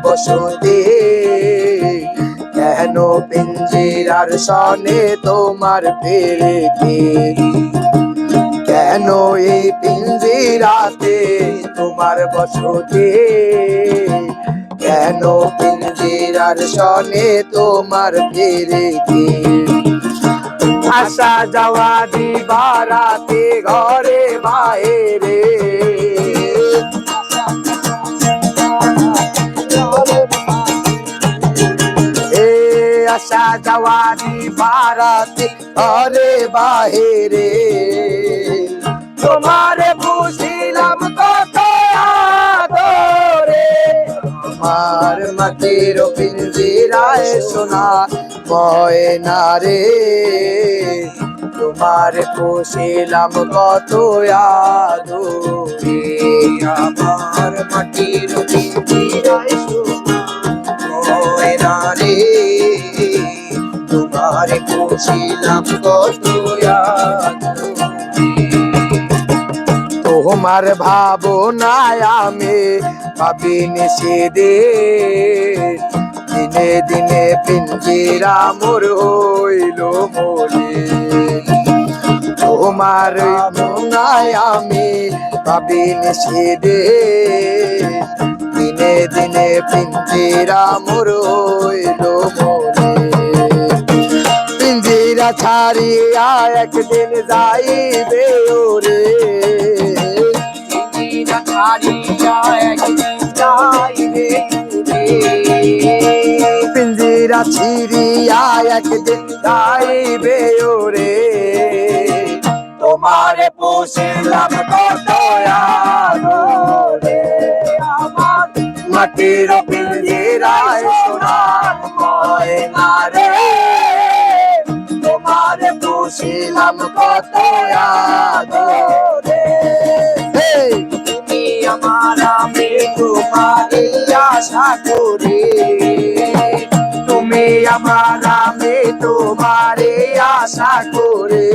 বসতি, কেন পিঞ্জিরার সনে তোমার পেরেছি, কেন এই পিঞ্জিরাতে তোমার বসতি, কেন পিঞ্জিরার সনে তোমার পেরেছি। আসা যাওয়া দিবারাতে ঘরে বাইরে, আসা যাওয়া দিবারাতে ঘরে বাহিরে, তোমারে বুঝিলাম কত আদরে, আমার মাটির পিঞ্জিরায় সোনা ময়না রে, তোমারে পুষিলাম কত আদরে, আমার মাটির পিঞ্জিরায় সোনা ময়না রে, তোমারে পুষিলাম কত আদরে। তোমার ভাবনায় আমি ভাবিনি সেদিন, দিনে দিনে পিঞ্জিরা মোর হইল মলিন, তোমার ভাবনায় আমি ভাবিনি সেদিন, দিনে দিনে পিঞ্জিরা মোর হইল মলিন। পিঞ্জিরা ছাড়িয়া একদিন যাইবে ওরে, পিঞ্জিরা ছাড়িয়া একদিন যাইবে ওরে, পিঞ্জিরা ছিড়িয়া একদিন যাইবে ওরে, তোমারে পুষিলাম কত আদরে, আমার মাটির পিঞ্জিরায় সোনার ময়না রে, তোমারে পুষিলাম কত আদরে। তুমি আমার আমি তোমারে আশা করি, তুমি আমার আমি তোমারে আশা করি,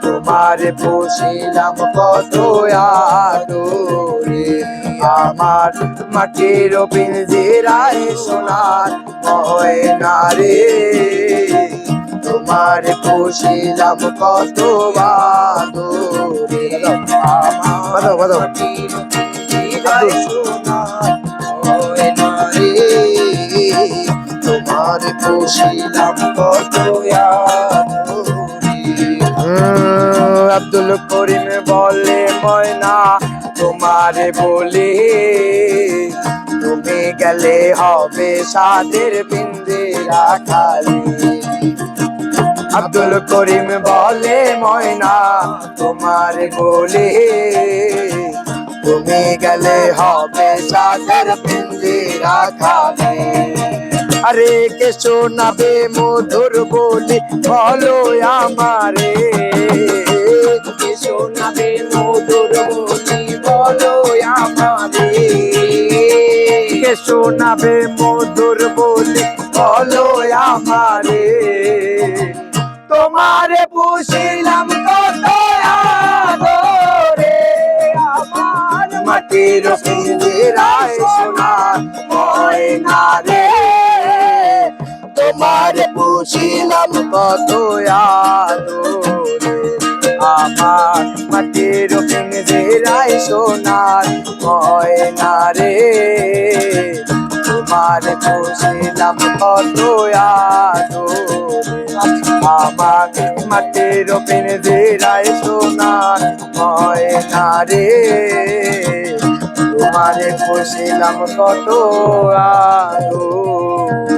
তোমারে পুষিলাম কত আদরে, আমার মাটির পিঞ্জিরায় সোনার ময়না রে, তোমারে পুষিলাম কত আদরে, আমার মাটির পিঞ্জিরায় সোনার ময়না রে, তোমারে পুষিলাম কত আদরে। আব্দুল করিম বলে ময়না তোমারে বলি, তুমি গেলে হবে সাদের পিঞ্জিরা খালি, আব্দুল করিম বলে ময়না তোমারে বলি, তুমি গেলে হবে সাদের পিঞ্জিরা খালি। আরে কে শোনাবে মধুর বলি বলো আমারে, কে শোনাবে মধুর বলি বলো আমারে, কে শোনাবে মধুর বলি বলো আমারে, তোমারে পুষিলাম কত আদরে, আমার মাটির পিঞ্জিরায় সোনার ময়না রে, তোমারে পুষিলাম কত আদরে, আমার মাটির পিঞ্জিরায় সোনার ময়না রে, তোমারে পুষিলাম কত আদরে, আমার মাটির পিঞ্জিরায় সোনার ময়না রে, তোমারে পুষিলাম কত আদরে।